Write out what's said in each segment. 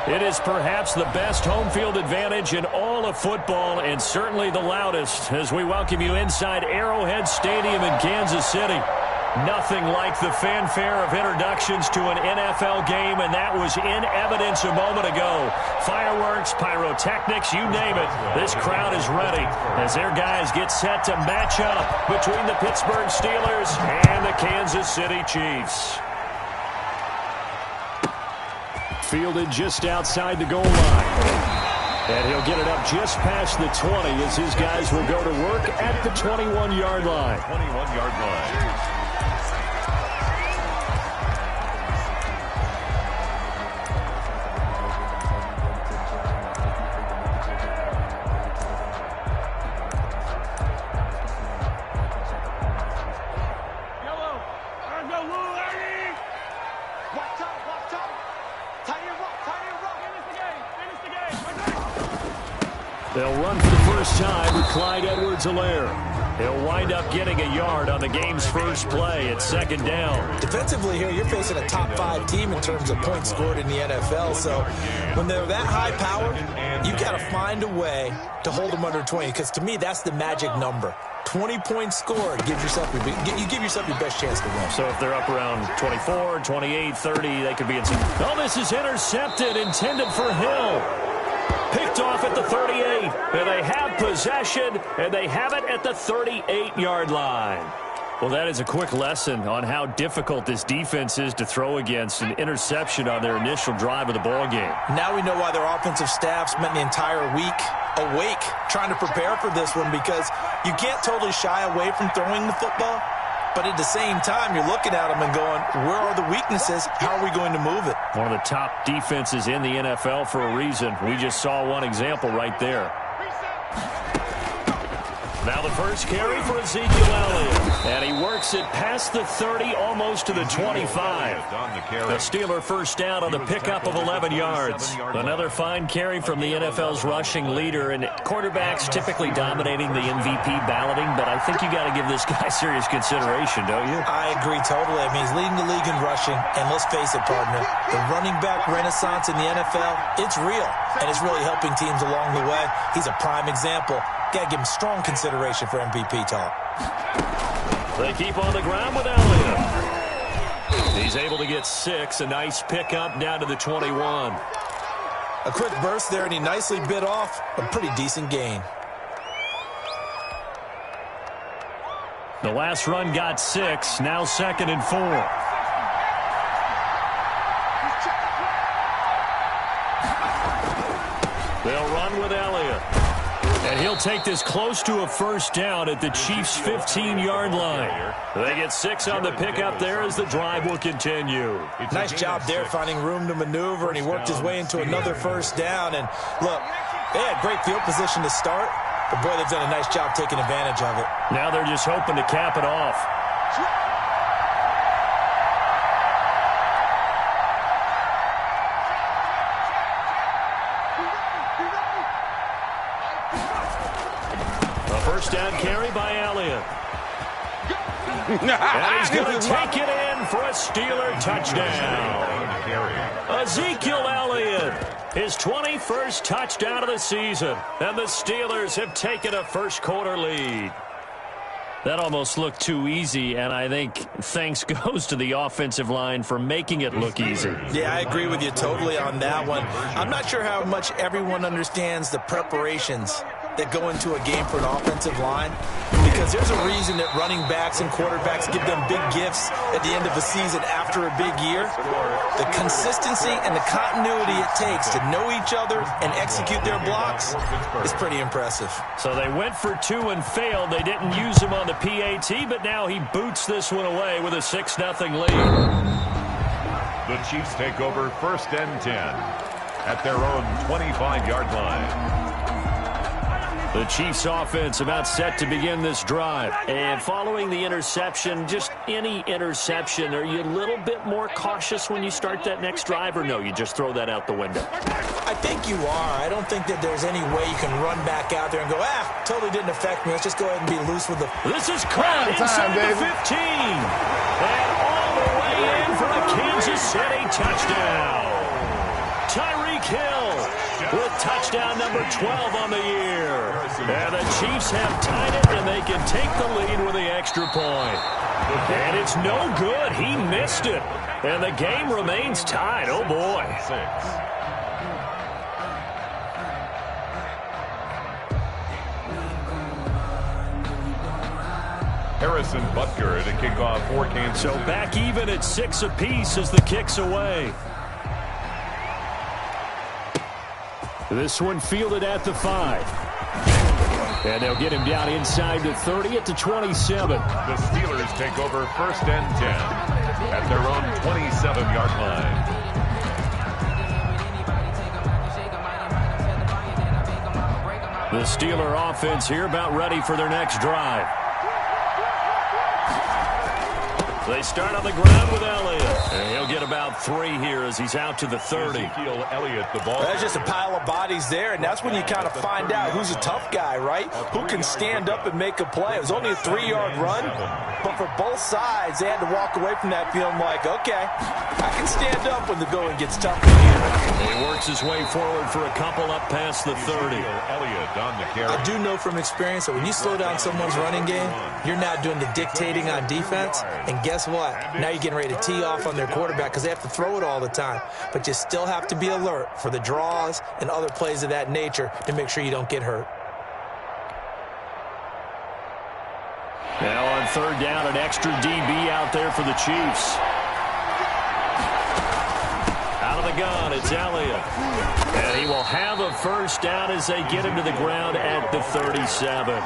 It is perhaps the best home field advantage in all of football and certainly the loudest as we welcome you inside Arrowhead Stadium in Kansas City. Nothing like the fanfare of introductions to an NFL game, and that was in evidence a moment ago. Fireworks, pyrotechnics, you name it. This crowd is ready as their guys get set to match up between the Pittsburgh Steelers and the Kansas City Chiefs. Fielded just outside the goal line. And he'll get it up just past the 20 as his guys will go to work at the 21-yard line. 21-yard line. They'll run for the first time with Clyde Edwards-Helaire. He'll wind up getting a yard on the game's first play at second down. Defensively here, you're facing a top-5 team in terms of points scored in the NFL. So when they're that high-powered, you've got to find a way to hold them under 20. Because to me, that's the magic number. 20 points scored, you give yourself your best chance to win. So if they're up around 24, 28, 30, they could be in some... Oh, this is intercepted, intended for Hill. Picked off at the 38, and they have possession, and they have it at the 38-yard line. Well, that is a quick lesson on how difficult this defense is to throw against an interception on their initial drive of the ballgame. Now we know why their offensive staff spent the entire week awake trying to prepare for this one, because you can't totally shy away from throwing the football. But at the same time, you're looking at them and going, where are the weaknesses? How are we going to move it? One of the top defenses in the NFL for a reason. We just saw one example right there. Now the first carry for Ezekiel Elliott. And he works it past the 30, almost to the 25. The Steeler first down on the pickup of 11 yards. Another fine carry from the NFL's rushing leader. And quarterbacks typically dominating the MVP balloting, but I think you got to give this guy serious consideration, don't you? I agree totally. I mean, he's leading the league in rushing. And let's face it, partner, the running back renaissance in the NFL, it's real. And it's really helping teams along the way. He's a prime example. Got to give him strong consideration for MVP talk. They keep on the ground with Elliott. He's able to get 6. A nice pickup down to the 21. A quick burst there, and he nicely bit off a pretty decent gain. The last run got 6. Now 2nd and 4. They'll run with Elliott. And he'll take this close to a first down at the Chiefs' 15-yard line. They get 6 on the pickup there as the drive will continue. Nice job there finding room to maneuver, and he worked his way into another first down. And look, they had great field position to start, but boy, they've done a nice job taking advantage of it. Now they're just hoping to cap it off. First down carry by Elliott. And he's going to take it in for a Steeler touchdown. Ezekiel Elliott, his 21st touchdown of the season. And the Steelers have taken a first-quarter lead. That almost looked too easy, and I think thanks goes to the offensive line for making it look easy. Yeah, I agree with you totally on that one. I'm not sure how much everyone understands the preparations that go into a game for an offensive line, because there's a reason that running backs and quarterbacks give them big gifts at the end of a season after a big year. The consistency and the continuity it takes to know each other and execute their blocks is pretty impressive. So they went for 2 and failed. They didn't use him on the PAT, but now he boots this one away with a 6-0 lead. The Chiefs take over 1st and 10 at their own 25-yard line. The Chiefs offense about set to begin this drive. And following the interception, just any interception, are you a little bit more cautious when you start that next drive, or no, you just throw that out the window? I think you are. I don't think that there's any way you can run back out there and go, totally didn't affect me. Let's just go ahead and be loose with the... This is caught inside the 15. And all the way in for a Kansas City touchdown. Tyreek kill with touchdown number 12 on the year. And the Chiefs have tied it, and they can take the lead with the extra point. And it's no good. He missed it. And the game remains tied. Oh, boy. Harrison Butker to kick off for Kansas. So back even at 6 apiece as the kick's away. This one fielded at the 5. And they'll get him down inside the 30 at the 27. The Steelers take over 1st and 10 at their own 27-yard line. The Steeler offense here about ready for their next drive. They start on the ground with Elliott. And he'll get about 3 here as he's out to the 30. Ezekiel Elliott, the ball. There's just a pile of bodies there, and that's when you kind of find out who's a tough guy, right? Who can stand up and make a play. It was only a 3-yard run, but for both sides, they had to walk away from that feeling like, okay, I can stand up when the going gets tough here. He works his way forward for a couple up past the 30. Elliott on the carry. I do know from experience that when you slow down someone's running game, you're not doing the dictating on defense, and guess what? Now you're getting ready to tee off on their quarterback because they have to throw it all the time. But you still have to be alert for the draws and other plays of that nature to make sure you don't get hurt. Now on 3rd down, an extra DB out there for the Chiefs. Out of the gun, it's Elliott. And he will have a 1st down as they get him to the ground at the 37.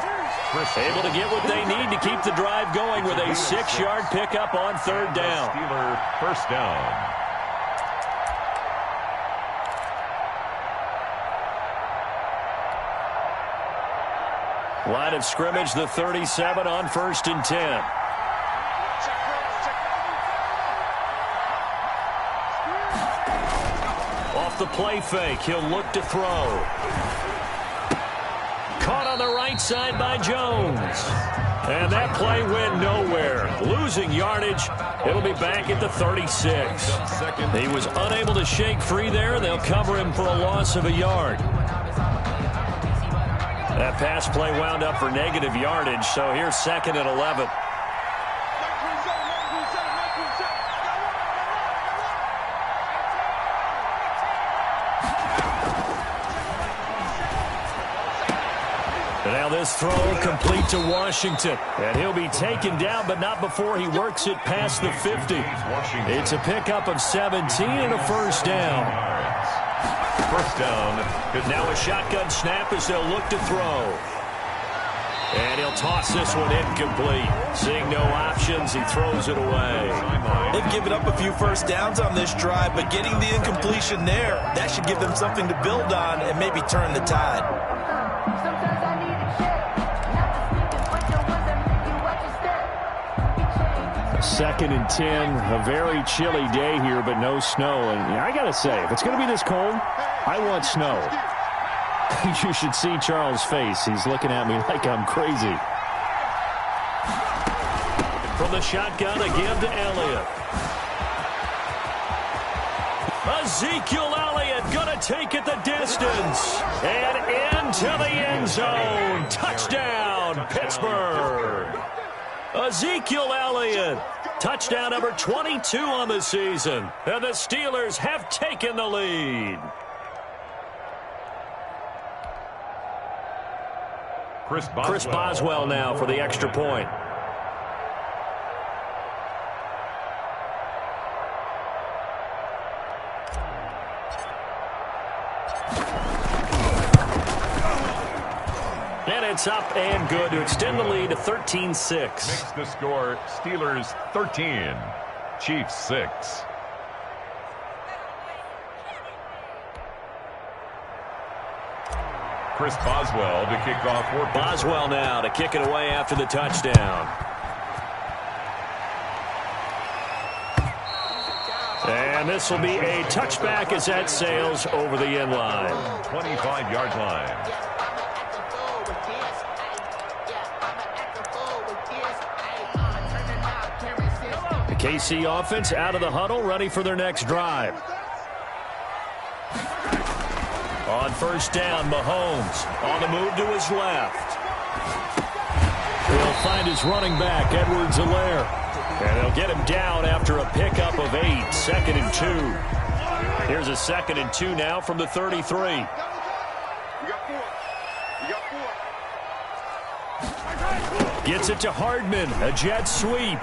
Able to get what they need to keep the drive going with a 6-yard pickup on 3rd down. Steeler 1st down. Line of scrimmage, the 37 on 1st and 10. Off the play fake, he'll look to throw. Caught on the right side by Jones. And that play went nowhere. Losing yardage. It'll be back at the 36. He was unable to shake free there. They'll cover him for a loss of a yard. That pass play wound up for negative yardage, so here's 2nd and 11. And now this throw complete to Washington. And he'll be taken down, but not before he works it past the 50. It's a pickup of 17 and a 1st down. 1st down. Now a shotgun snap as they'll look to throw. And he'll toss this one incomplete. Seeing no options, he throws it away. They've given up a few 1st downs on this drive, but getting the incompletion there, that should give them something to build on and maybe turn the tide. 2nd and 10, a very chilly day here, but no snow. And I got to say, if it's going to be this cold, I want snow. You should see Charles' face. He's looking at me like I'm crazy. From the shotgun, again to Elliott. Ezekiel Elliott going to take it the distance. And into the end zone. Touchdown, Pittsburgh. Ezekiel Elliott. Touchdown number 22 on the season. And the Steelers have taken the lead. Chris Boswell now for the extra point. And it's up and good to extend the lead to 13-6. Makes the score Steelers 13, Chiefs 6. Chris Boswell to kick off for Boswell now to kick it away after the touchdown. And this will be a touchback as that sails over the end line. 25-yard line. The KC offense out of the huddle, ready for their next drive. On first down, Mahomes on the move to his left. He'll find his running back, Edwards-Helaire. And they'll get him down after a pickup of 8, 2nd and 2. Here's a 2nd and 2 now from the 33. Gets it to Hardman, a jet sweep.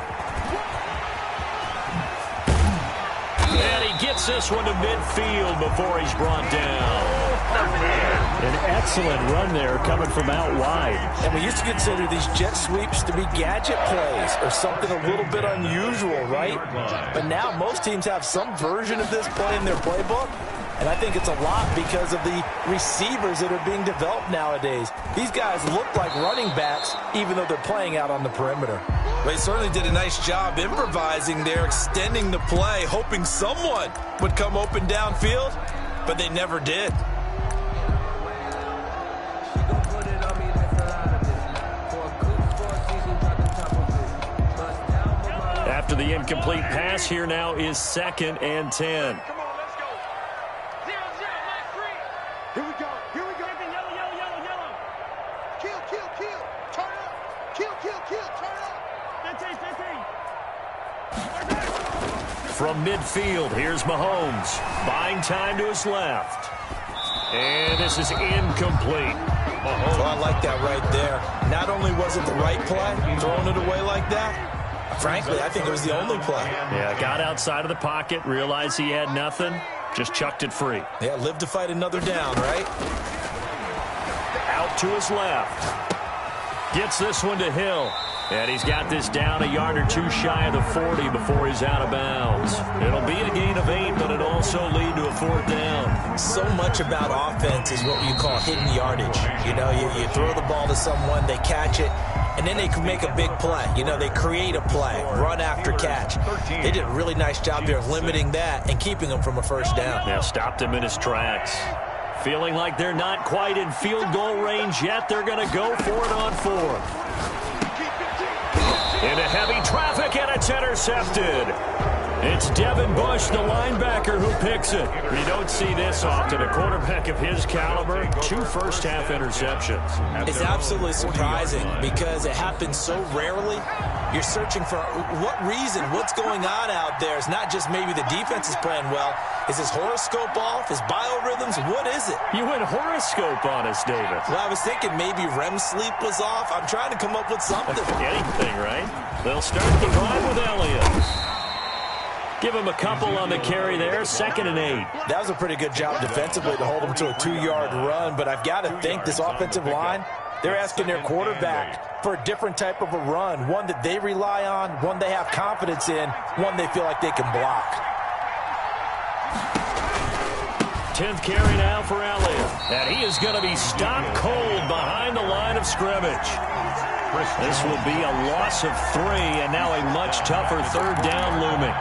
And he gets this one to midfield before he's brought down. An excellent run there coming from out wide. And we used to consider these jet sweeps to be gadget plays or something a little bit unusual, right? But now most teams have some version of this play in their playbook. And I think it's a lot because of the receivers that are being developed nowadays. These guys look like running backs even though they're playing out on the perimeter. Well, he certainly did a nice job improvising there, extending the play, hoping someone would come open downfield, but they never did. After the incomplete pass, here now is 2nd and 10. From midfield, here's Mahomes. Buying time to his left. And this is incomplete. Oh, I like that right there. Not only was it the right play, throwing it away like that, frankly, I think it was the only play. Yeah, got outside of the pocket, realized he had nothing, just chucked it free. Yeah, live to fight another down, right? Out to his left. Gets this one to Hill. And he's got this down a yard or two shy of the 40 before he's out of bounds. It'll be a gain of 8, but it'll also lead to a 4th down. So much about offense is what you call hidden yardage. You know, you throw the ball to someone, they catch it, and then they can make a big play. You know, they create a play, run after catch. They did a really nice job there limiting that and keeping him from a first down. Now stopped him in his tracks. Feeling like they're not quite in field goal range yet, they're going to go for it on 4th. Into heavy traffic, and it's intercepted. It's Devin Bush, the linebacker, who picks it. You don't see this often. A quarterback of his caliber, 2 first-half interceptions. It's absolutely surprising because it happens so rarely. You're searching for what reason, what's going on out there. It's not just maybe the defense is playing well. Is his horoscope off? His biorhythms? What is it? You went horoscope on us, David. Well, I was thinking maybe REM sleep was off. I'm trying to come up with something. Anything, right? They'll start the drive with Elliott. Give him a couple on the carry there, 2nd and 8. That was a pretty good job defensively to hold him to a 2-yard run, but I've got to think this offensive line, they're asking their quarterback for a different type of a run, one that they rely on, one they have confidence in, one they feel like they can block. 10th carry now for Elliott, and he is going to be stopped cold behind the line of scrimmage. This will be a loss of 3, and now a much tougher 3rd down looming.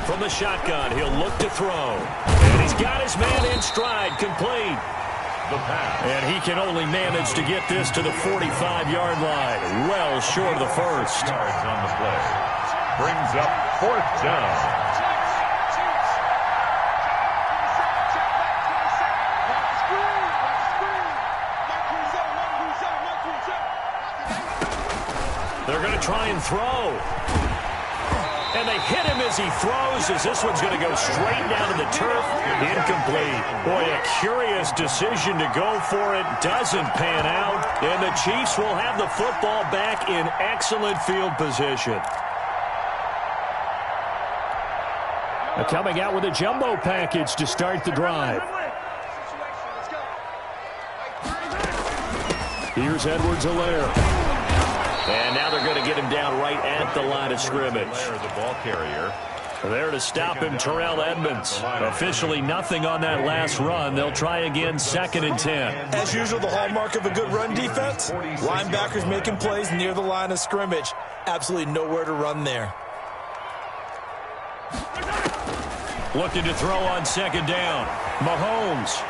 From the shotgun, he'll look to throw. And he's got his man in stride, complete. The pass. And he can only manage to get this to the 45-yard line, well short of the first. Yards on the play. Brings up 4th down. They're going to try and throw. And they hit him as he throws, as this one's going to go straight down to the turf. Incomplete. Boy, a curious decision to go for it. Doesn't pan out. And the Chiefs will have the football back in excellent field position. Coming out with a jumbo package to start the drive. Here's Edwards-Helaire. And now they're going to get him down right at the line of scrimmage. The ball carrier. There to stop him, Terrell Edmonds. Officially nothing on that last run. They'll try again, 2nd and 10. As usual, the hallmark of a good run defense, linebackers making plays near the line of scrimmage. Absolutely nowhere to run there. Looking to throw on 2nd down. Mahomes.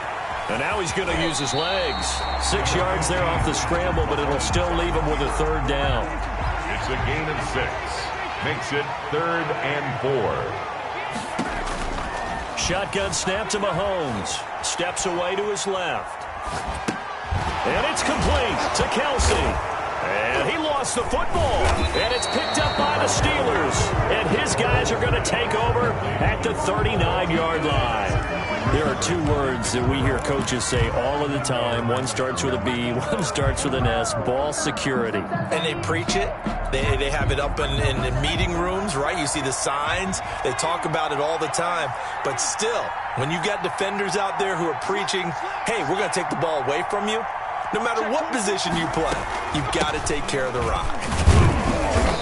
And now he's going to use his legs. 6 yards there off the scramble, but it'll still leave him with a 3rd down. It's a gain of 6. Makes it 3rd and 4. Shotgun snap to Mahomes. Steps away to his left. And it's complete to Kelsey. And he lost the football. And it's picked up by the Steelers. And his guys are going to take over at the 39-yard line. There are 2 words that we hear coaches say all of the time. One starts with a B, one starts with an S. Ball security. And they preach it. They have it up in meeting rooms, right? You see the signs. They talk about it all the time. But still, when you got defenders out there who are preaching, hey, we're going to take the ball away from you, no matter what position you play, you've got to take care of the rock.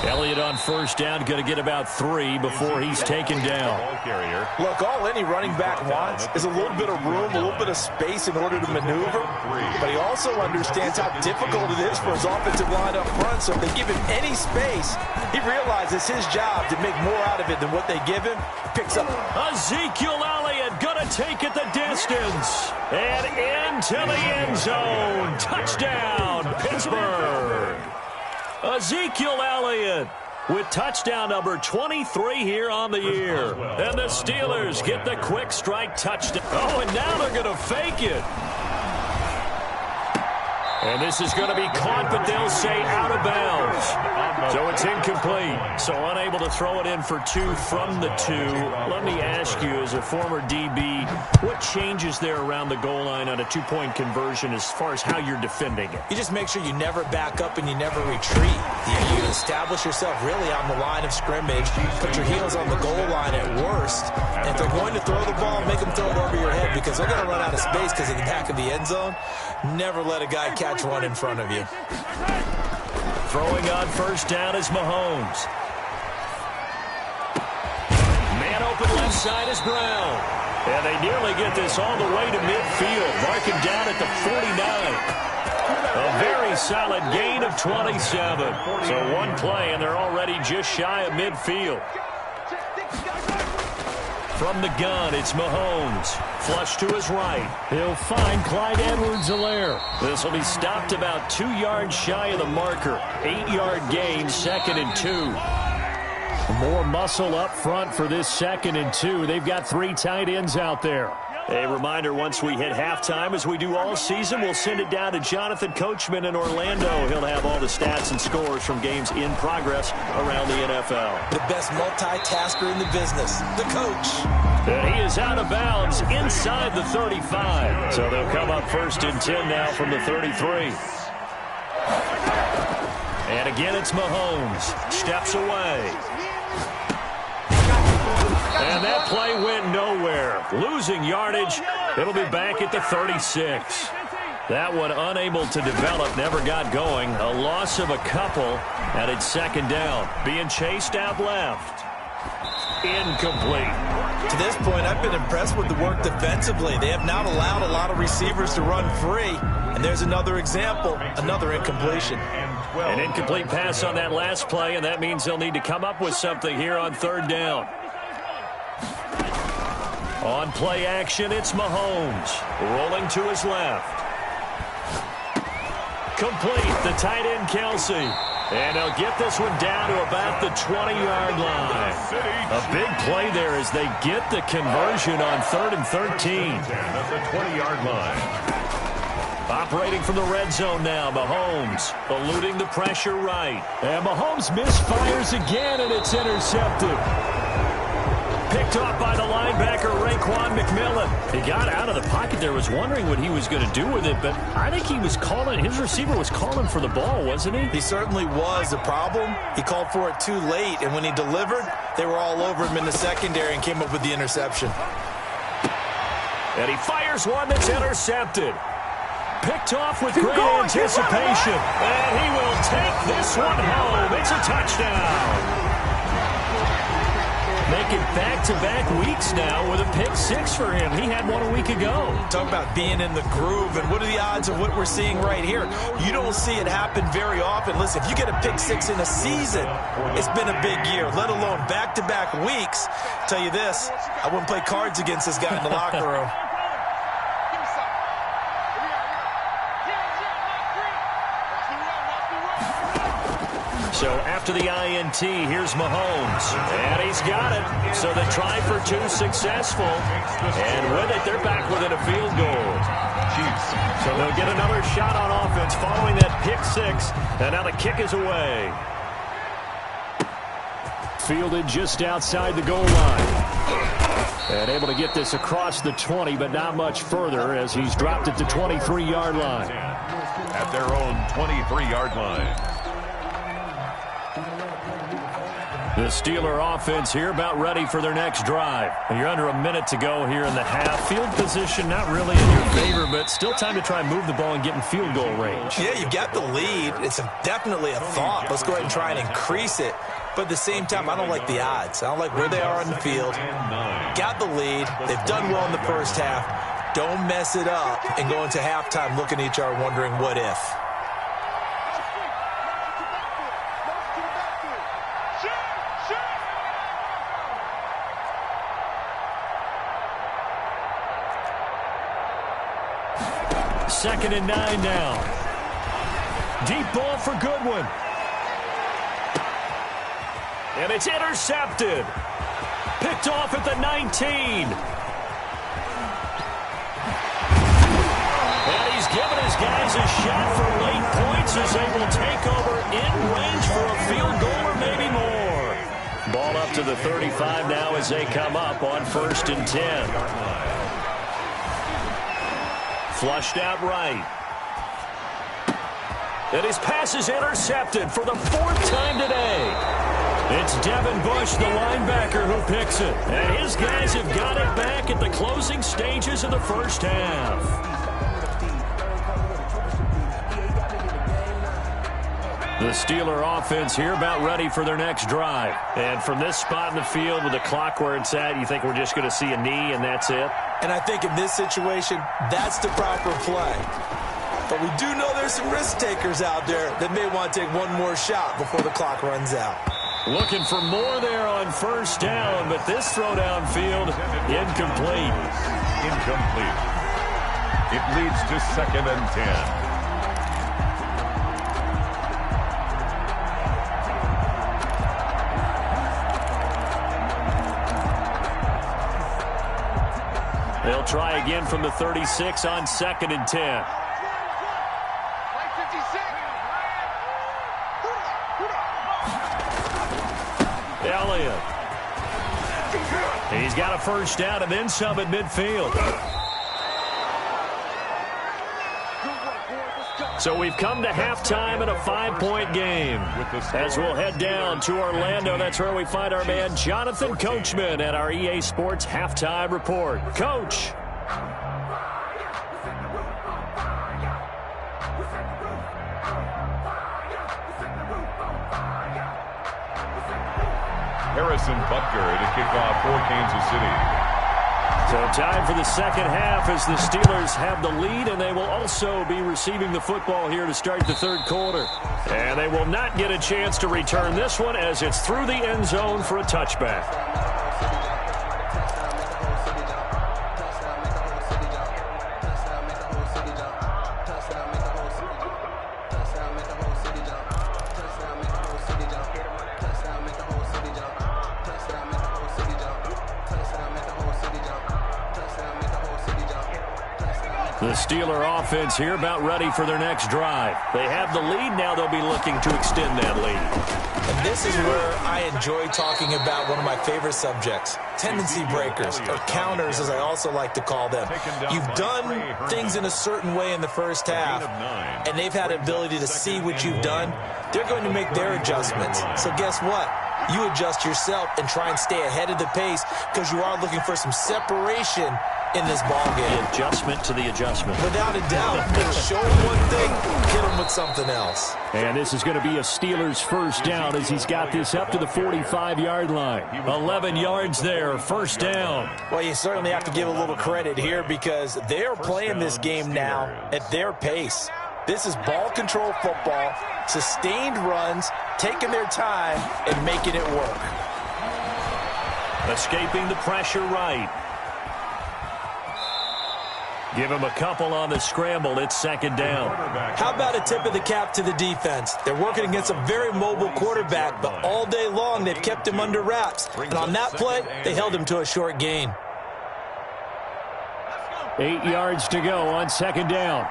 Elliott on 1st down, going to get about 3 before he's taken down. Look, all any running back wants is a little bit of room, a little bit of space in order to maneuver. But he also understands how difficult it is for his offensive line up front. So if they give him any space, he realizes his job to make more out of it than what they give him. Picks up. Ezekiel Elliott going to take it the distance. And into the end zone. Touchdown, Pittsburgh. Ezekiel Elliott with touchdown number 23 here on the year. And the Steelers get the quick strike touchdown. Oh, and now they're going to fake it. And this is going to be caught, but they'll say out of bounds. So it's incomplete. So unable to throw it in for 2 from the 2. Let me ask you, as a former DB, what changes there around the goal line on a 2-point conversion as far as how you're defending it? You just make sure you never back up and you never retreat. You establish yourself really on the line of scrimmage, put your heels on the goal line at worst. And if they're going to throw the ball, make them throw it over your head because they're going to run out of space because of the back of the end zone. Never let a guy catch one in front of you. Throwing on 1st down is Mahomes. Man open left side is Brown. And they nearly get this all the way to midfield. Marking down at the 49. A very solid gain of 27. So 1 play and they're already just shy of midfield. From the gun, it's Mahomes. Flush to his right. He'll find Clyde Edwards-Helaire. This will be stopped about 2 yards shy of the marker. 8-yard gain, 2nd and 2. More muscle up front for this 2nd and 2. They've got 3 tight ends out there. A reminder, once we hit halftime, as we do all season, we'll send it down to Jonathan Coachman in Orlando. He'll have all the stats and scores from games in progress around the NFL. The best multitasker in the business, the coach. And he is out of bounds inside the 35. So they'll come up 1st and 10 now from the 33. And again, it's Mahomes. Steps away. And that play went nowhere. Losing yardage. It'll be back at the 36. That one unable to develop, never got going. A loss of a couple, and it's 2nd down. Being chased out left. Incomplete. To this point, I've been impressed with the work defensively. They have not allowed a lot of receivers to run free. And there's another example, another incompletion. An incomplete pass on that last play, and that means they'll need to come up with something here on 3rd down. On play action, it's Mahomes. Rolling to his left. Complete, the tight end Kelsey. And they'll get this one down to about the 20-yard line. A big play there as they get the conversion on 3rd and 13. At the 20-yard line. Operating from the red zone now, Mahomes eluding the pressure right. And Mahomes misfires again, and it's intercepted. Picked off by the linebacker, Raekwon McMillan. He got out of the pocket there, was wondering what he was going to do with it, but I think he was calling, his receiver was calling for the ball, wasn't he? He certainly was. The problem, he called for it too late, and when he delivered, they were all over him in the secondary and came up with the interception. And he fires one that's intercepted. Picked off with great anticipation. And he will take this one home. It's a touchdown. Making back-to-back weeks now with a pick six for him. He had one a week ago. Talk about being in the groove, and what are the odds of what we're seeing right here? You don't see it happen very often. Listen, if you get a pick six in a season, it's been a big year, let alone back-to-back weeks. I'll tell you this, I wouldn't play cards against this guy in the locker room. So after the INT, here's Mahomes. And he's got it. So they try for two successful. And with it, they're back within a field goal. So they'll get another shot on offense following that pick six. And now the kick is away. Fielded just outside the goal line. And able to get this across the 20, but not much further as he's dropped at the 23-yard line. At their own 23-yard line. The Steeler offense here about ready for their next drive. And you're under a minute to go here in the half. Field position not really in your favor, but still time to try and move the ball and get in field goal range. Yeah, you got the lead. It's definitely a thought. Let's go ahead and try and increase it. But at the same time, I don't like the odds. I don't like where they are on the field. Got the lead. They've done well in the first half. Don't mess it up and go into halftime looking at each other wondering what if. Second and 9 now. Deep ball for Goodwin. And it's intercepted. Picked off at the 19. And he's given his guys a shot for late points as they will take over in range for a field goal or maybe more. Ball up to the 35 now as they come up on 1st and 10. Flushed out right. And his pass is intercepted for the 4th time today. It's Devin Bush, the linebacker, who picks it. And his guys have got it back at the closing stages of the first half. The Steeler offense here about ready for their next drive. And from this spot in the field with the clock where it's at, you think we're just going to see a knee and that's it? And I think in this situation, that's the proper play. But we do know there's some risk takers out there that may want to take one more shot before the clock runs out. Looking for more there on 1st down, but this throw downfield, incomplete. Incomplete. It leads to 2nd and 10. They'll try again from the 36 on 2nd and 10. Elliott. He's got a 1st down and then some at midfield. So we've come to halftime in a 5-point game. As we'll head down to Orlando, that's where we find our man Jonathan Coachman at our EA Sports Halftime Report. Coach. Harrison Butker to kick off for Kansas City. So time for the second half as the Steelers have the lead, and they will also be receiving the football here to start the 3rd quarter. And they will not get a chance to return this one as it's through the end zone for a touchback. The Steeler offense here about ready for their next drive. They have the lead. Now they'll be looking to extend that lead. And this is where I enjoy talking about one of my favorite subjects, tendency breakers, or counters as I also like to call them. You've done things in a certain way in the first half, and they've had the ability to see what you've done. They're going to make their adjustments. So guess what? You adjust yourself and try and stay ahead of the pace because you are looking for some separation in this ballgame. The adjustment to the adjustment. Without a doubt. Show him one thing, hit him with something else. And this is going to be a Steelers first down as he's got this up to the 45-yard line. 11 yards there, first down. Well, you certainly have to give a little credit here because they're playing this game now at their pace. This is ball control football, sustained runs, taking their time, and making it work. Escaping the pressure right. Give him a couple on the scramble. It's second down. How about a tip of the cap to the defense? They're working against a very mobile quarterback, but all day long they've kept him under wraps. And on that play, they held him to a short gain. 8 yards to go on second down.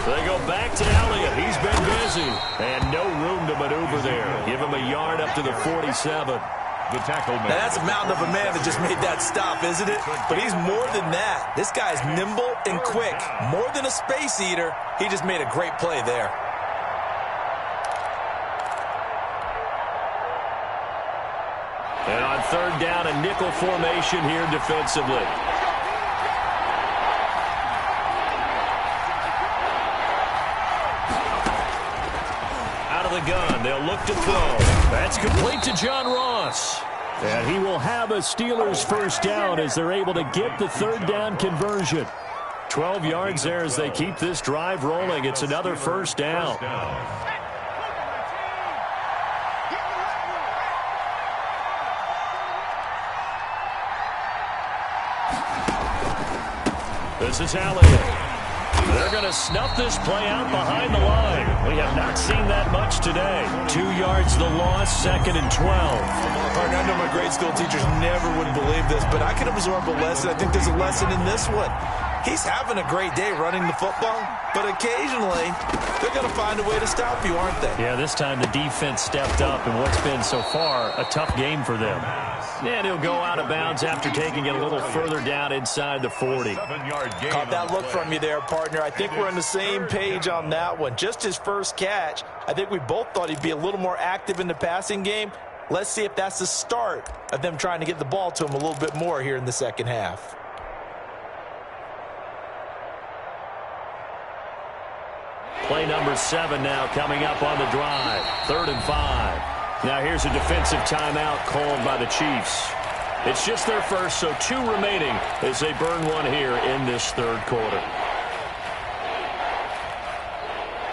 They go back to Elliott. He's been busy. And no room to maneuver there. Give him a yard up to the 47. The tackle man. Now that's a mountain of a man that just made that stop, isn't it? But he's more than that. This guy's nimble and quick. More than a space eater. He just made a great play there. And on third down, a nickel formation here defensively. The gun. They'll look to throw. That's complete to John Ross. And he will have a Steelers first down as they're able to get the third down conversion. 12 yards there as they keep this drive rolling. It's another first down. This is Elliott. They're going to snuff this play out behind the line. We have not seen that much today. 2 yards the loss, second and 12. I know my grade school teachers never would believe this, but I can absorb a lesson. I think there's a lesson in this one. He's having a great day running the football, but occasionally they're going to find a way to stop you, aren't they? Yeah, this time the defense stepped up in what's been so far a tough game for them. And he'll go out of bounds after taking it a little further down inside the 40. Caught that look from you there, partner. I think we're on the same page on that one. Just his first catch, I think we both thought he'd be a little more active in the passing game. Let's see if that's the start of them trying to get the ball to him a little bit more here in the second half. Play number 7 now coming up on the drive. 3rd and 5. Now here's a defensive timeout called by the Chiefs. It's just their first, so 2 remaining as they burn one here in this third quarter.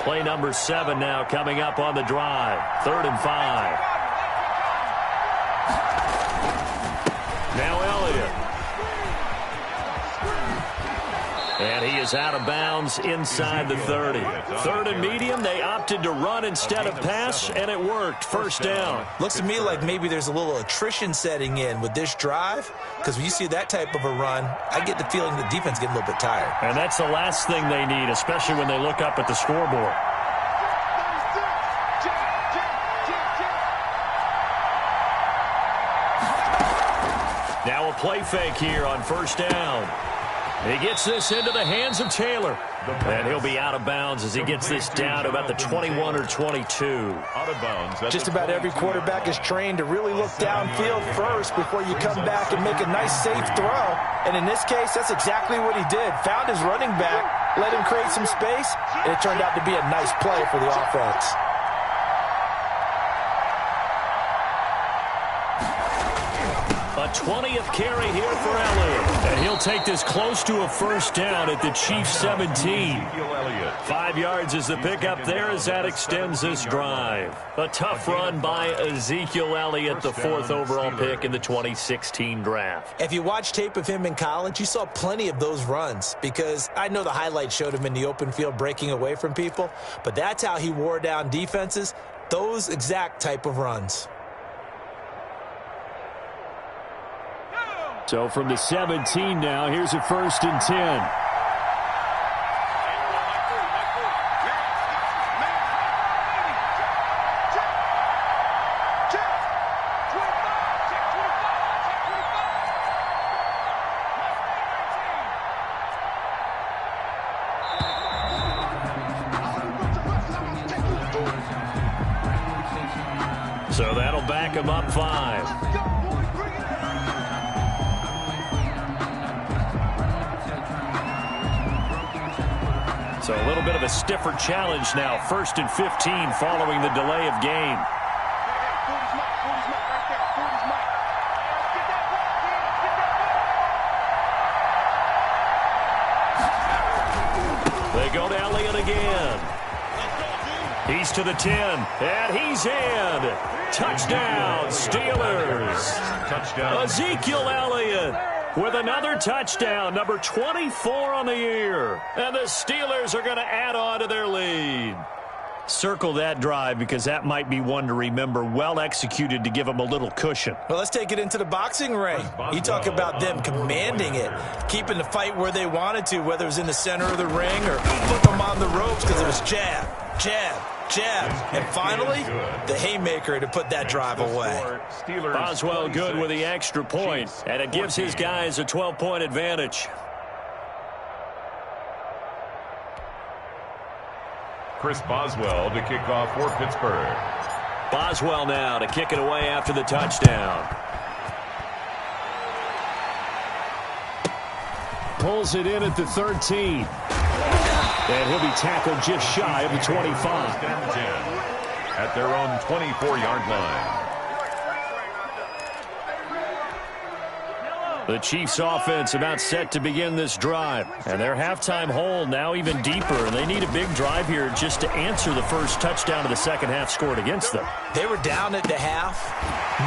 Play number 7 now coming up on the drive. 3rd and 5. Now Elliott. And he is out of bounds inside the 30. 3rd and medium, they opted to run instead of pass, and it worked. First down. Looks to me like maybe there's a little attrition setting in with this drive, because when you see that type of a run, I get the feeling the defense getting a little bit tired. And that's the last thing they need, especially when they look up at the scoreboard. Now a play fake here on first down. He gets this into the hands of Taylor. And he'll be out of bounds as he gets this down to about the 21 or 22. Out of bounds. Just about every quarterback is trained to really look downfield first before you come back and make a nice, safe throw. And in this case, that's exactly what he did. Found his running back, let him create some space, and it turned out to be a nice play for the offense. A 20th carry here for Elliott. And he'll take this close to a first down at the Chiefs' 17. 5 yards is the pickup there as that extends this drive. A tough run by Ezekiel Elliott, the 4th overall pick in the 2016 draft. If you watch tape of him in college, you saw plenty of those runs because I know the highlights showed him in the open field breaking away from people, but that's how he wore down defenses, those exact type of runs. So from the 17 now, here's a 1st and 10. So that'll back him up 5. So a little bit of a stiffer challenge now. 1st and 15 following the delay of game. They go to Elliott again. He's to the 10, and he's in. Touchdown, Steelers. Touchdown. Ezekiel Elliott with another touchdown, number 24 on the year. And the Steelers are going to add on to their lead. Circle that drive because that might be one to remember. Well executed to give them a little cushion. Well, let's take it into the boxing ring. You talk about them commanding it, keeping the fight where they wanted to, whether it was in the center of the ring or putting them on the ropes because it was jab, jab, jab. And finally, the haymaker to put that drive away. Boswell good with the extra point, and it gives his guys a 12-point advantage. Chris Boswell to kick off for Pittsburgh. Boswell now to kick it away after the touchdown. Pulls it in at the 13. And he'll be tackled just shy of the 25. At their own 24-yard line. The Chiefs offense about set to begin this drive. And their halftime hole now even deeper. And they need a big drive here just to answer the first touchdown of the second half scored against them. They were down at the half.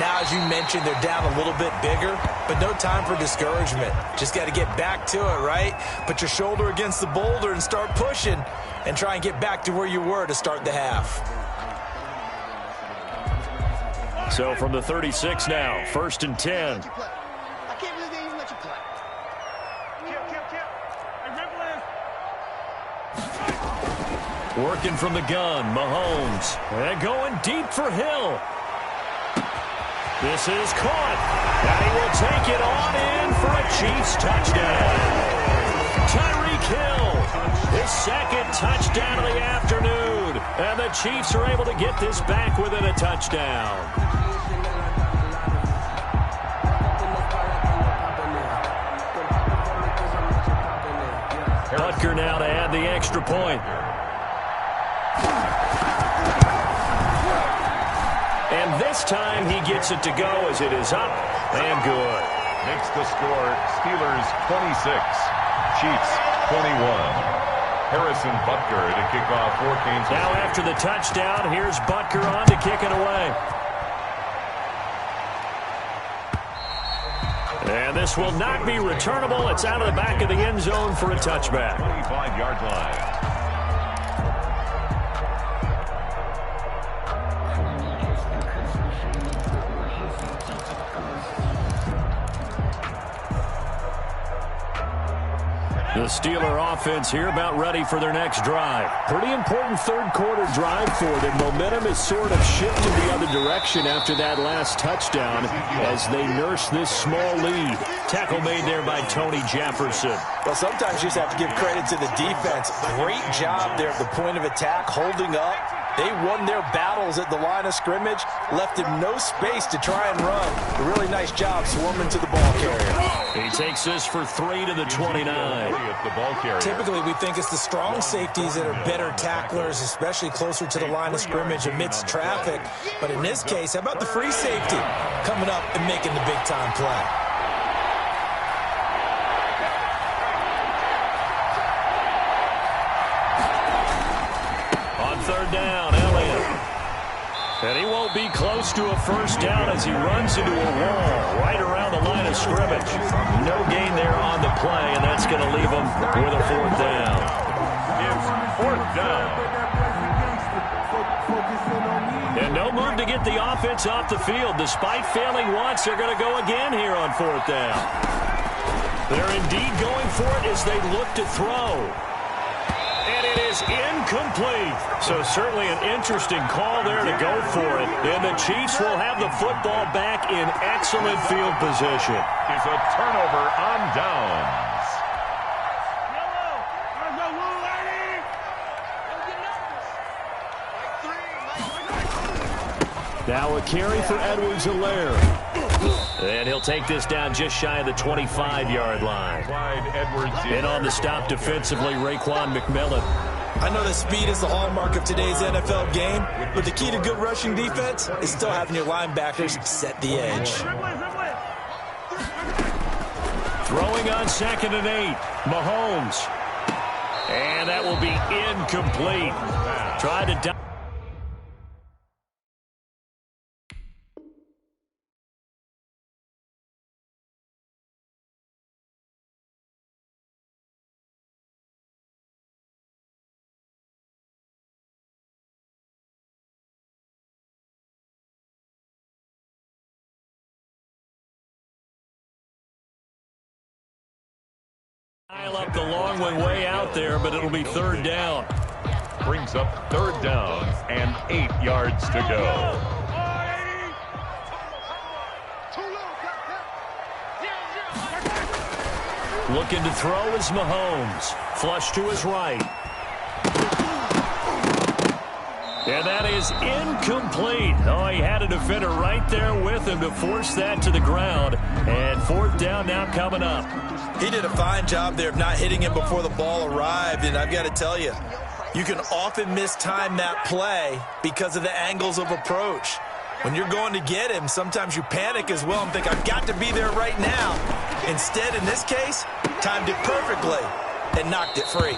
Now, as you mentioned, they're down a little bit bigger. But no time for discouragement. Just got to get back to it, right? Put your shoulder against the boulder and start pushing. And try and get back to where you were to start the half. So from the 36 now, 1st and 10. Working from the gun, Mahomes. And going deep for Hill. This is caught. And he will take it on in for a Chiefs touchdown. Tyreek Hill, his second touchdown of the afternoon. And the Chiefs are able to get this back within a touchdown. Butker now to add the extra point. And this time he gets it to go as it is up and good. Makes the score Steelers 26, Chiefs 21. Harrison Butker to kick off for Kansas. Now after the touchdown, here's Butker on to kick it away. And this will not be returnable. It's out of the back of the end zone for a touchback. 25-yard line. The Steeler offense here about ready for their next drive. Pretty important third quarter drive for them. Momentum is sort of shifted the other direction after that last touchdown as they nurse this small lead. Tackle made there by Tony Jefferson. Well, sometimes you just have to give credit to the defense. Great job there at the point of attack, holding up. They won their battles at the line of scrimmage, left him no space to try and run. A really nice job swarming to the ball carrier. He takes this for 3 to the 29. Typically, we think it's the strong safeties that are better tacklers, especially closer to the line of scrimmage amidst traffic. But in this case, how about the free safety coming up and making the big-time play? Third down, Elliott. And he won't be close to a first down as he runs into a wall right around the line of scrimmage. No gain there on the play, and that's going to leave him with a fourth down. It's fourth down. And no move to get the offense off the field. Despite failing once, they're going to go again here on fourth down. They're indeed going for it as they look to throw. And it is incomplete. So certainly an interesting call there to go for it. And the Chiefs will have the football back in excellent field position. Is a turnover on downs. Now a carry for Edwards-Helaire. And he'll take this down just shy of the 25-yard line. And on the stop defensively, Raekwon McMillan. I know that speed is the hallmark of today's NFL game, but the key to good rushing defense is still having your linebackers set the edge. Throwing on 2nd and 8, Mahomes. And that will be incomplete. Tried to... Dial up the long one way out there, but it'll be 3rd down. Brings up 3rd down and 8 yards to go. Looking to throw is Mahomes. Flush to his right. And that is incomplete. Oh, he had a defender right there with him to force that to the ground. And 4th down now coming up. He did a fine job there of not hitting him before the ball arrived. And I've got to tell you, you can often mistime that play because of the angles of approach. When you're going to get him, sometimes you panic as well and think, I've got to be there right now. Instead, in this case, timed it perfectly and knocked it free.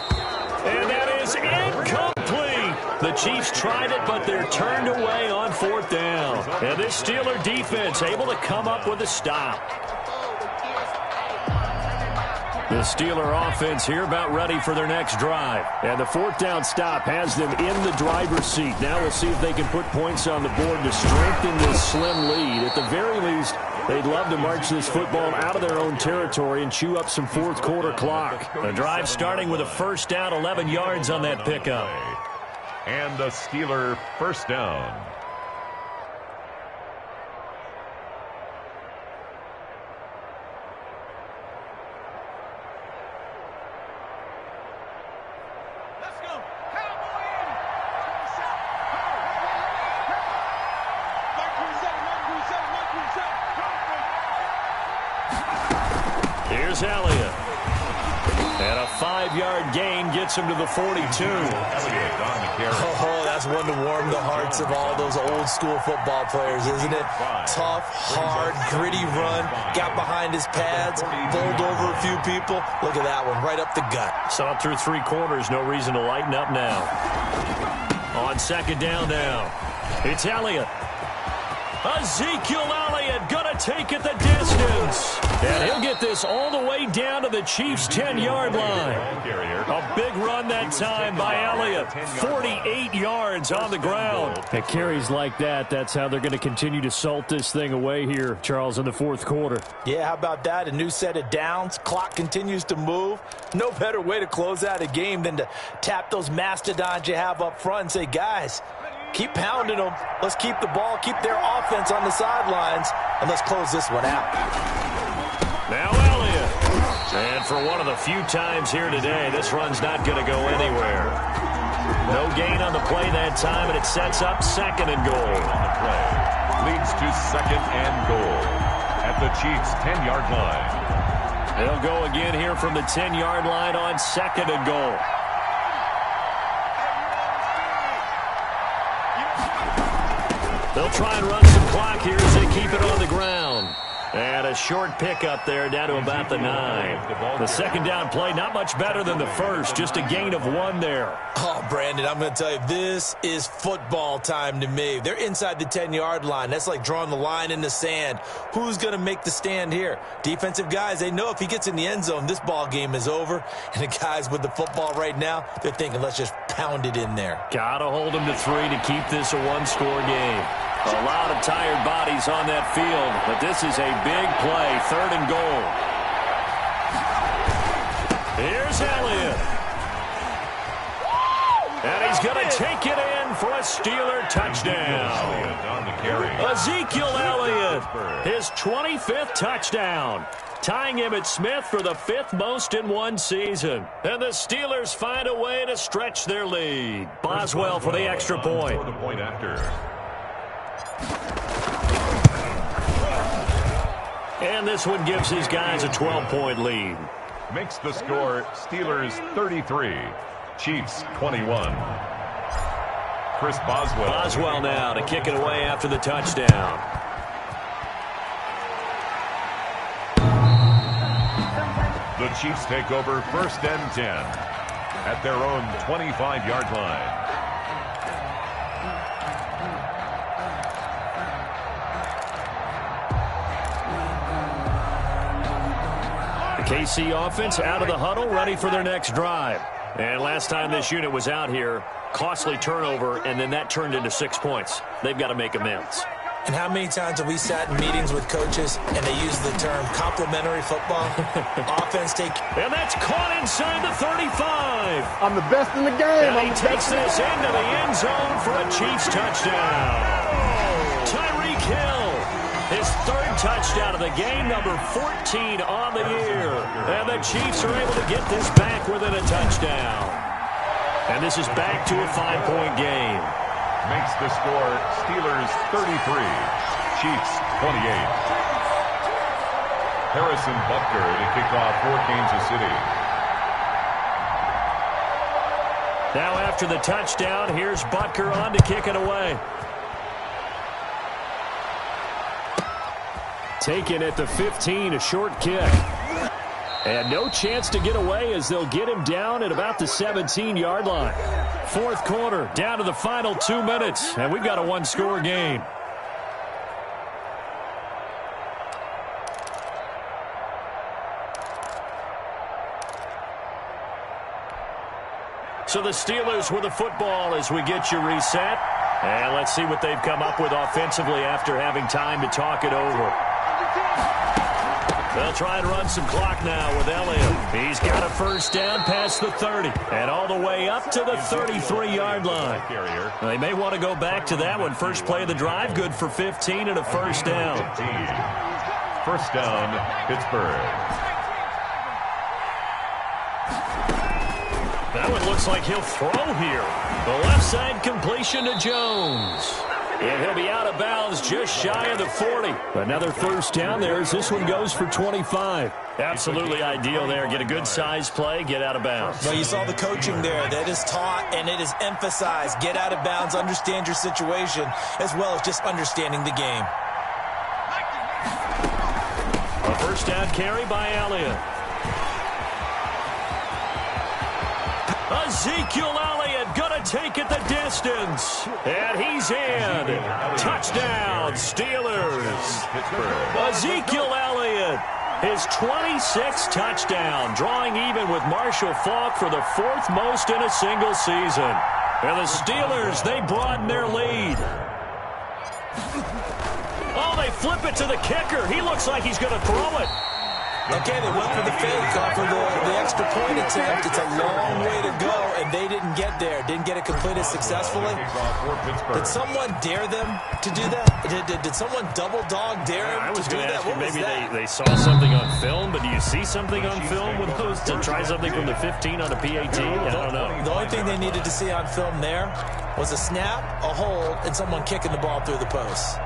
And that is incomplete. The Chiefs tried it, but they're turned away on 4th down. And this Steeler defense able to come up with a stop. The Steeler offense here about ready for their next drive. And the 4th down stop has them in the driver's seat. Now we'll see if they can put points on the board to strengthen this slim lead. At the very least, they'd love to march this football out of their own territory and chew up some 4th quarter clock. The drive starting with a 1st down, 11 yards on that pickup. And the Steeler 1st down. Here's Elliott. And a 5-yard gain gets him to the 42. Oh, that's one to warm the hearts of all those old school football players, isn't it? Tough, hard, gritty run. Got behind his pads, bowled over a few people. Look at that one, right up the gut. Saw it through 3 quarters. No reason to lighten up now. On 2nd down now. It's Elliott. Ezekiel Elliott gonna take it the distance. And he'll get this all the way down to the Chiefs' 10-yard line. A big run that time by Elliott. 48 yards on the ground. At carries like that, that's how they're going to continue to salt this thing away here, Charles, in the 4th quarter. Yeah, how about that? A new set of downs. Clock continues to move. No better way to close out a game than to tap those mastodons you have up front and say, guys, keep pounding them. Let's keep the ball, keep their offense on the sidelines, and let's close this one out. Now Elliott. And for one of the few times here today, this run's not going to go anywhere. No gain on the play that time, and it sets up 2nd and goal. On the play. Leads to 2nd and goal at the Chiefs' 10-yard line. They'll go again here from the 10-yard line on 2nd and goal. They'll try and run some clock here as they keep it on the ground. And a short pickup there down to about the 9. The 2nd down play, not much better than the first, just a gain of 1 there. Oh, Brandon, I'm going to tell you, this is football time to me. They're inside the 10-yard line. That's like drawing the line in the sand. Who's going to make the stand here? Defensive guys, they know if he gets in the end zone, this ball game is over. And the guys with the football right now, they're thinking, let's just pound it in there. Got to hold them to 3 to keep this a 1-score game. A lot of tired bodies on that field, but this is a big play, 3rd and goal. Here's Elliott. And he's going to take it in for a Steeler touchdown. Ezekiel Elliott, his 25th touchdown, tying Emmitt Smith for the 5th most in one season. And the Steelers find a way to stretch their lead. Boswell for the extra point. And this one gives his guys a 12-point lead. Makes the score Steelers 33, Chiefs 21. Chris Boswell. Boswell now to kick it away after the touchdown. The Chiefs take over 1st and 10 at their own 25-yard line. The KC offense out of the huddle, ready for their next drive. And last time this unit was out here, costly turnover, and then that turned into 6 points. They've got to make amends. And how many times have we sat in meetings with coaches and they use the term complementary football? Offense take... And that's caught inside the 35. I'm the best in the game. And he takes this into the end zone for a Chiefs touchdown. Tyreek Hill, his 3rd touchdown of the game, number 14 on the year. And the Chiefs are able to get this back within a touchdown. And this is back to a 5-point game. Makes the score Steelers 33, Chiefs 28. Harrison Butker to kick off for Kansas City. Now after the touchdown, here's Butker on to kick it away. Taken at the 15, a short kick. And no chance to get away as they'll get him down at about the 17-yard line. 4th quarter, down to the final 2 minutes, and we've got a 1-score game. So the Steelers with the football as we get you reset. And let's see what they've come up with offensively after having time to talk it over. They'll try and run some clock now with Elliott. He's got a 1st down past the 30 and all the way up to the 33-yard line. They may want to go back to that one. First play of the drive, good for 15 and a 1st down. 1st down, Pittsburgh. That one looks like he'll throw here. The left side completion to Jones. And he'll be out of bounds just shy of the 40. Another 1st down there as this one goes for 25. Absolutely ideal there. Get a good size play, get out of bounds. Well, you saw the coaching there. That is taught and it is emphasized. Get out of bounds, understand your situation, as well as just understanding the game. A 1st down carry by Elliott. Ezekiel Elliott gonna take it the distance. And he's in. Touchdown, Steelers. Ezekiel Elliott, his 26th touchdown, drawing even with Marshall Faulk for the 4th most in a single season. And the Steelers, they broaden their lead. Oh, they flip it to the kicker. He looks like he's going to throw it. Okay, they went for the fake off of the extra point attempt. It's a long way to go, and they didn't get there. Didn't get it completed successfully. Did someone dare them to do that? Did someone double dog dare them to do that? What was maybe that? they saw something on film, but do you see something on film with those to try something from the 15 on a PAT? I don't know. The only thing they needed to see on film there was a snap, a hold, and someone kicking the ball through the post.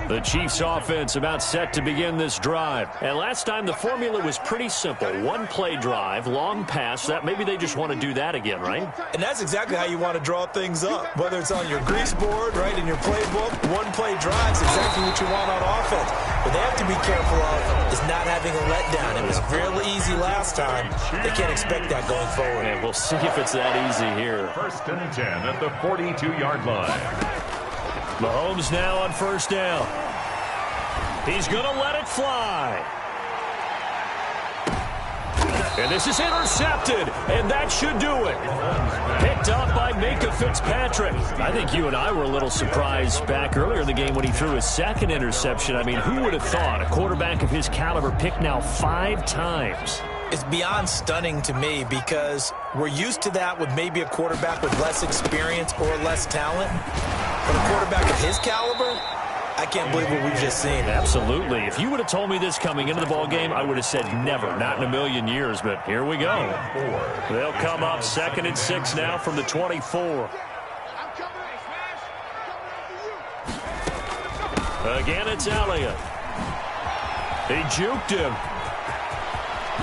The Chiefs offense about set to begin this drive. And last time the formula was pretty simple. One play drive, long pass. That maybe they just want to do that again, right? And that's exactly how you want to draw things up. Whether it's on your grease board, right, in your playbook, one play drives exactly what you want on offense. What they have to be careful of is not having a letdown. It was real easy last time. They can't expect that going forward. And we'll see if it's that easy here. 1st and 10 at the 42-yard line. Mahomes now on 1st down. He's going to let it fly. And this is intercepted, and that should do it. Picked up by Minka Fitzpatrick. I think you and I were a little surprised back earlier in the game when he threw his 2nd interception. I mean, who would have thought a quarterback of his caliber picked now 5 times? It's beyond stunning to me because we're used to that with maybe a quarterback with less experience or less talent. But a quarterback of his caliber, I can't believe what we've just seen. Absolutely. If you would have told me this coming into the ball game, I would have said never, not in a million years. But here we go. They'll come up 2nd and 6 now from the 24. Again, it's Elliott. He juked him.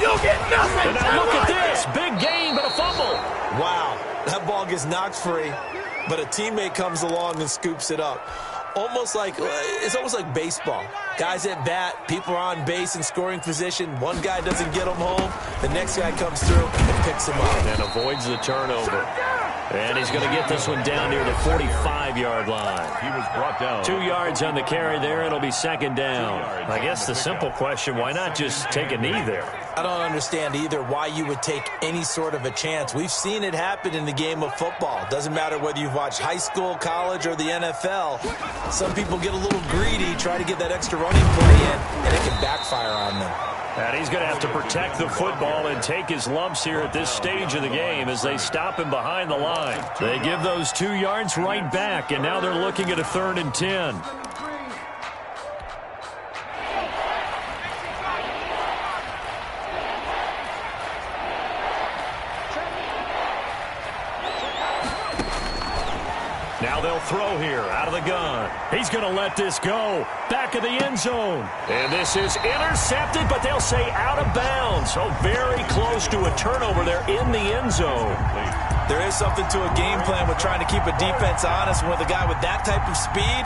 You'll get nothing. And now look at this. Big gain, but a fumble. Wow. That ball gets knocked free, but a teammate comes along and scoops it up. It's almost like baseball. Guys at bat, people are on base in scoring position. One guy doesn't get them home. The next guy comes through and picks him up. And avoids the turnover. And he's going to get this one down near the 45-yard line. He was brought down. 2 yards on the carry there. It'll be 2nd down. I guess the simple question, why not just take a knee there? I don't understand either why you would take any sort of a chance. We've seen it happen in the game of football. Doesn't matter whether you've watched high school, college, or the NFL. Some people get a little greedy, try to get that extra running play in, and it can backfire on them. And he's going to have to protect the football and take his lumps here at this stage of the game as they stop him behind the line. They give those 2 yards right back, and now they're looking at a 3rd and 10. Now they'll throw here out of the gun. He's going to let this go. Back of the end zone. And this is intercepted, but they'll say out of bounds. So very close to a turnover there in the end zone. There is something to a game plan with trying to keep a defense honest. With a guy with that type of speed,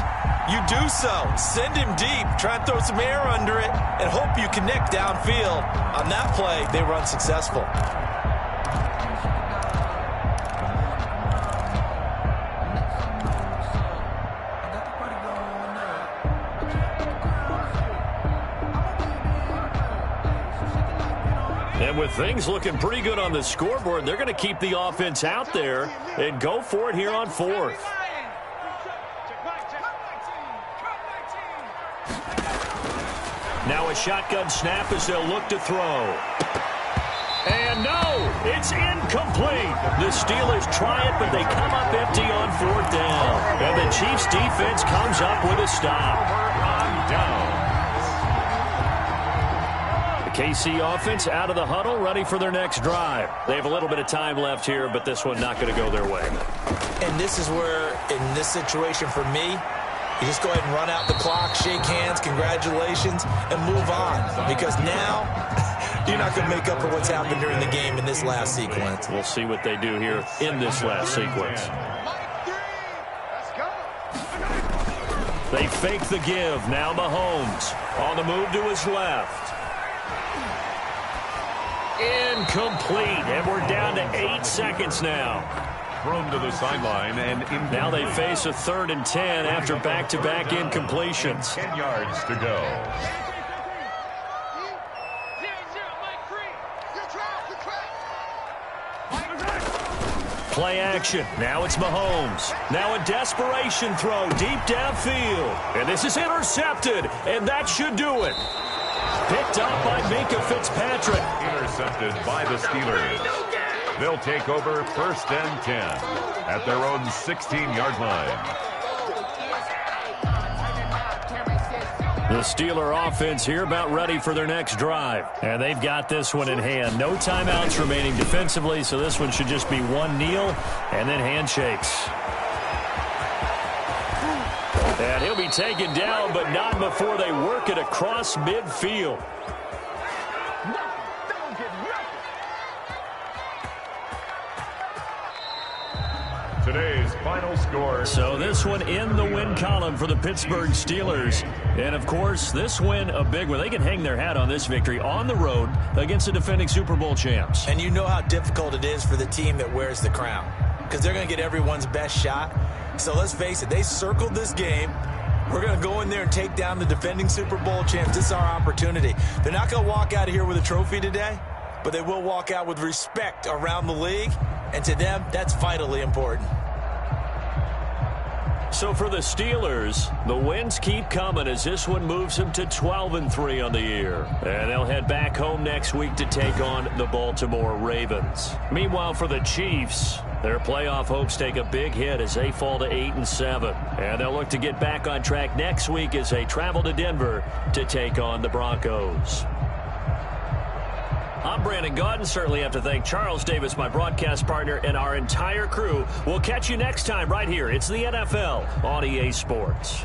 you do so. Send him deep. Try and throw some air under it and hope you connect downfield. On that play, they were unsuccessful. And with things looking pretty good on the scoreboard, they're going to keep the offense out there and go for it here on 4th. Now a shotgun snap as they'll look to throw. And no, it's incomplete. The Steelers try it, but they come up empty on 4th down. And the Chiefs defense comes up with a stop. KC offense out of the huddle, ready for their next drive. They have a little bit of time left here, but this one not going to go their way. And this is where, in this situation for me, you just go ahead and run out the clock, shake hands, congratulations, and move on. Because now, you're not going to make up for what's happened during the game in this last sequence. We'll see what they do here in this last sequence. They fake the give. Now Mahomes on the move to his left. Incomplete, and we're down to 8 seconds now. Thrown to the sideline and incomplete. Now they face a 3rd and 10 after back-to-back incompletions. 10 yards to go. Play action. Now it's Mahomes. Now a desperation throw deep downfield. And this is intercepted, and that should do it. Picked up by Minka Fitzpatrick. Intercepted by the Steelers. They'll take over 1st and 10 at their own 16-yard line. The Steeler offense here about ready for their next drive. And they've got this one in hand. No timeouts remaining defensively, so this one should just be one kneel and then handshakes. And he'll be taken down, but not before they work it across midfield. Today's Final score. So this one in the win column for the Pittsburgh Steelers. And, of course, this win a big one. They can hang their hat on this victory on the road against the defending Super Bowl champs. And you know how difficult it is for the team that wears the crown, because they're going to get everyone's best shot. So let's face it, they circled this game. We're going to go in there and take down the defending Super Bowl champs. This is our opportunity. They're not going to walk out of here with a trophy today, but they will walk out with respect around the league. And to them, that's vitally important. So for the Steelers, the wins keep coming as this one moves them to 12-3 on the year. And they'll head back home next week to take on the Baltimore Ravens. Meanwhile, for the Chiefs, their playoff hopes take a big hit as they fall to 8-7. And they'll look to get back on track next week as they travel to Denver to take on the Broncos. I'm Brandon Gaudin. Certainly have to thank Charles Davis, my broadcast partner, and our entire crew. We'll catch you next time right here. It's the NFL on EA Sports.